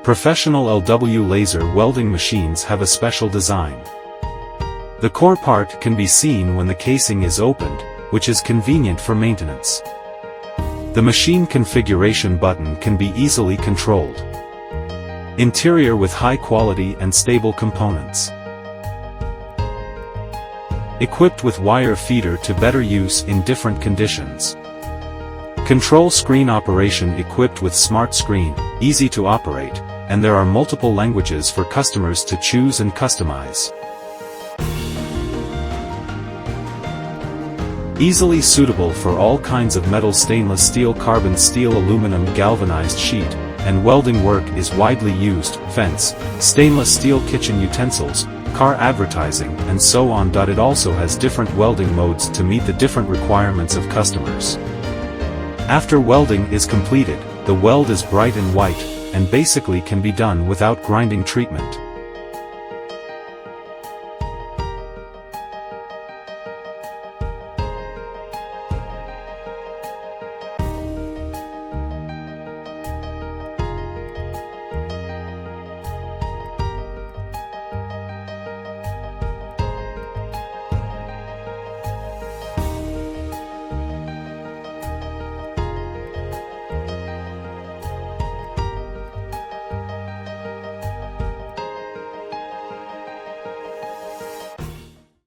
Professional LW laser welding machines have a special design. The core part can be seen when the casing is opened, which is convenient for maintenance. The machine configuration button can be easily controlled. Interior with high quality and stable components. Equipped with wire feeder to better use in different conditions. Control screen operation equipped with smart screen, easy to operate, and there are multiple languages for customers to choose and customize. Easily suitable for all kinds of metal, stainless steel, carbon steel, aluminum, galvanized sheet, and welding work is widely used, fence, stainless steel, kitchen utensils, car advertising, and so on. It also has different welding modes to meet the different requirements of customers. After welding is completed, the weld is bright and white, and basically can be done without grinding treatment.